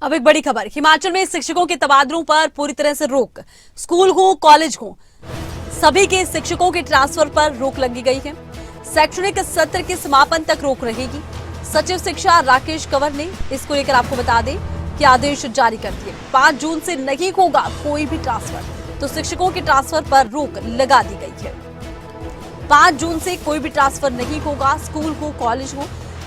अब एक बड़ी खबर, हिमाचल में शिक्षकों के तबादलों पर पूरी तरह से रोक। स्कूल हो, कॉलेज हो, सभी के शिक्षकों के ट्रांसफर पर रोक लगी गई है। शैक्षणिक सत्र के समापन तक रोक रहेगी। सचिव शिक्षा राकेश कंवर ने इसको लेकर आपको बता दें कि आदेश जारी कर दिए। 5 जून से नहीं होगा कोई भी ट्रांसफर, तो शिक्षकों के ट्रांसफर पर रोक लगा दी गई है। 5 जून से कोई भी ट्रांसफर नहीं होगा। स्कूल हो, कॉलेज हो,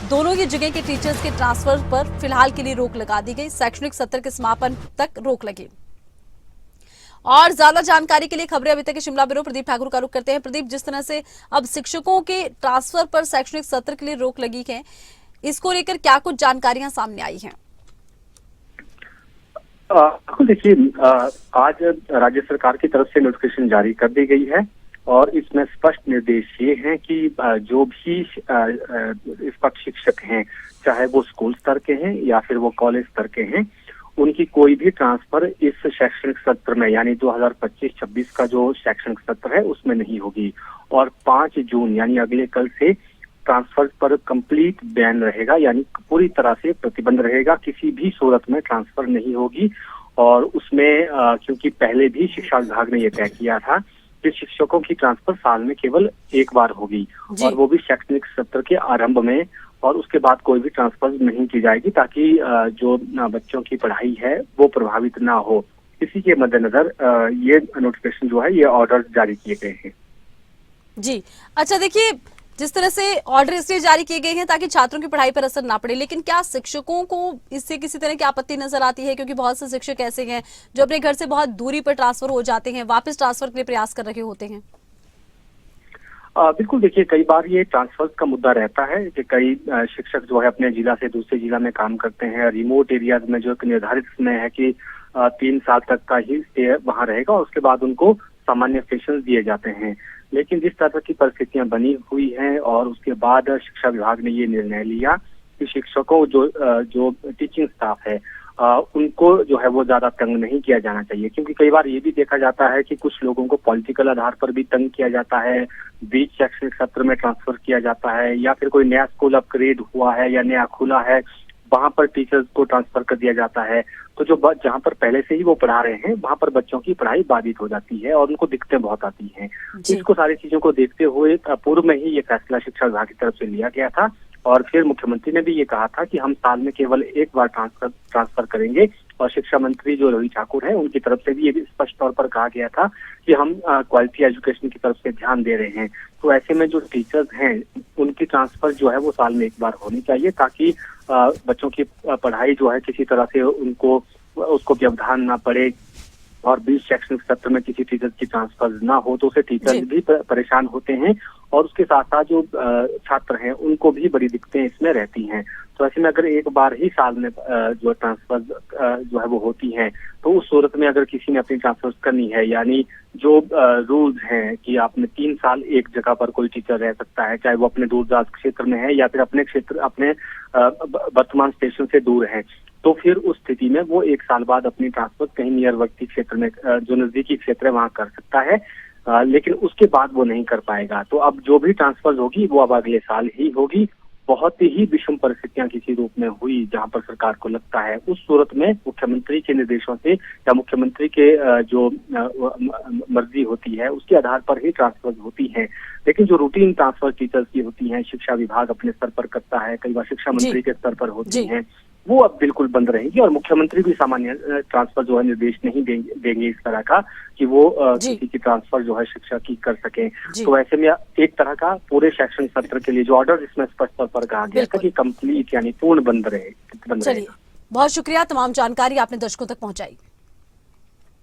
दोनों ही जगह के टीचर्स के ट्रांसफर पर फिलहाल के लिए रोक लगा दी गई। शैक्षणिक सत्र के समापन तक रोक लगी। और ज्यादा जानकारी के लिए खबरें अभी तक के शिमला ब्यूरो प्रदीप ठाकुर का रुख करते हैं। प्रदीप, जिस तरह से अब शिक्षकों के ट्रांसफर पर शैक्षणिक सत्र के लिए रोक लगी है, इसको लेकर क्या कुछ जानकारियां सामने आई हैं? देखिए, आज राज्य सरकार की तरफ से नोटिफिकेशन जारी कर दी गई है और इसमें स्पष्ट निर्देश ये हैं कि जो भी इस वक्त शिक्षक हैं, चाहे वो स्कूल स्तर के हैं या फिर वो कॉलेज स्तर के हैं, उनकी कोई भी ट्रांसफर इस शैक्षणिक सत्र में यानी 2025-26 का जो शैक्षणिक सत्र है उसमें नहीं होगी। और 5 जून यानी अगले कल से ट्रांसफर पर कंप्लीट बैन रहेगा, यानी पूरी तरह से प्रतिबंध रहेगा। किसी भी सूरत में ट्रांसफर नहीं होगी। और उसमें क्योंकि पहले भी शिक्षा विभाग ने यह तय किया था कि शिक्षकों की ट्रांसफर साल में केवल एक बार होगी और वो भी शैक्षणिक सत्र के आरंभ में, और उसके बाद कोई भी ट्रांसफर नहीं की जाएगी ताकि जो बच्चों की पढ़ाई है वो प्रभावित ना हो। इसी के मद्देनजर ये नोटिफिकेशन जो है, ये ऑर्डर जारी किए गए हैं। जी, अच्छा, देखिए, जिस तरह से ऑर्डर इसलिए जारी किए गए हैं ताकि छात्रों की पढ़ाई पर असर ना पड़े, लेकिन क्या शिक्षकों को इससे किसी तरह की आपत्ति नजर आती है? क्योंकि बहुत से शिक्षक ऐसे हैं जो अपने घर से बहुत दूरी पर ट्रांसफर हो जाते हैं, वापस ट्रांसफर के लिए प्रयास कर रहे होते हैं। बिल्कुल, देखिए, कई बार ये ट्रांसफर का मुद्दा रहता है कि कई शिक्षक जो है अपने जिला से दूसरे जिला में काम करते हैं। रिमोट एरियाज में जो एक निर्धारित समय है कि 3 साल तक का ही स्टे वहां रहेगा और उसके बाद उनको सामान्य सेशन दिए जाते हैं। लेकिन जिस तरह की परिस्थितियां बनी हुई हैं और उसके बाद शिक्षा विभाग ने ये निर्णय लिया कि शिक्षकों जो टीचिंग स्टाफ है उनको जो है वो ज्यादा तंग नहीं किया जाना चाहिए। क्योंकि कई बार ये भी देखा जाता है कि कुछ लोगों को पॉलिटिकल आधार पर भी तंग किया जाता है, बीच शैक्षणिक सत्र में ट्रांसफर किया जाता है, या फिर कोई नया स्कूल अपग्रेड हुआ है या नया खुला है, वहां पर टीचर्स को ट्रांसफर कर दिया जाता है। तो जो जहां पर पहले से ही वो पढ़ा रहे हैं वहां पर बच्चों की पढ़ाई बाधित हो जाती है और उनको दिक्कतें बहुत आती हैं। इसको सारी चीजों को देखते हुए पूर्व में ही ये फैसला शिक्षा विभाग की तरफ से लिया गया था और फिर मुख्यमंत्री ने भी ये कहा था कि हम साल में केवल एक बार ट्रांसफर करेंगे। और शिक्षा मंत्री जो रवि ठाकुर हैं उनकी तरफ से भी ये भी स्पष्ट तौर पर कहा गया था कि हम क्वालिटी एजुकेशन की तरफ से ध्यान दे रहे हैं। तो ऐसे में जो टीचर्स हैं उनकी ट्रांसफर जो है वो साल में एक बार होनी चाहिए ताकि बच्चों की पढ़ाई जो है किसी तरह से उसको व्यवधान ना पड़े और बीच शैक्षणिक सत्र में किसी टीचर की ट्रांसफर ना हो, तो उसे टीचर भी परेशान होते हैं और उसके साथ साथ जो छात्र हैं उनको भी बड़ी दिक्कतें इसमें रहती हैं। तो ऐसे में अगर एक बार ही साल में जो ट्रांसफर जो है वो होती हैं, तो उस सूरत में अगर किसी ने अपनी ट्रांसफर करनी है, यानी जो रूल्स हैं कि आपने 3 साल एक जगह पर कोई टीचर रह सकता है, चाहे वो अपने दूरदराज क्षेत्र में है या फिर अपने वर्तमान स्टेशन से दूर है, तो फिर उस स्थिति में वो 1 साल बाद अपनी ट्रांसफर कहीं नियरवर्ती क्षेत्र में, जो नजदीकी क्षेत्र है, वहां कर सकता है। लेकिन उसके बाद वो नहीं कर पाएगा। तो अब जो भी ट्रांसफर होगी वो अब अगले साल ही होगी। बहुत ही विषम परिस्थितियां किसी रूप में हुई जहां पर सरकार को लगता है, उस सूरत में मुख्यमंत्री के निर्देशों से या मुख्यमंत्री के जो मर्जी होती है उसके आधार पर ही ट्रांसफर होती है। लेकिन जो रूटीन ट्रांसफर टीचर्स की होती हैं, शिक्षा विभाग अपने स्तर पर करता है, कई बार शिक्षा मंत्री के स्तर पर होती हैं, वो अब बिल्कुल बंद रहेगी। और मुख्यमंत्री भी सामान्य ट्रांसफर जो है निर्देश नहीं देंगे इस तरह का कि वो किसी की ट्रांसफर जो है शिक्षा की कर सके। तो ऐसे में एक तरह का पूरे शैक्षणिक सत्र के लिए जो ऑर्डर इसमें स्पष्ट तौर पर कहा गया था कि कंप्लीट यानी पूर्ण बंद रहे। चलिए, बहुत शुक्रिया, तमाम जानकारी आपने दर्शकों तक पहुंचाई।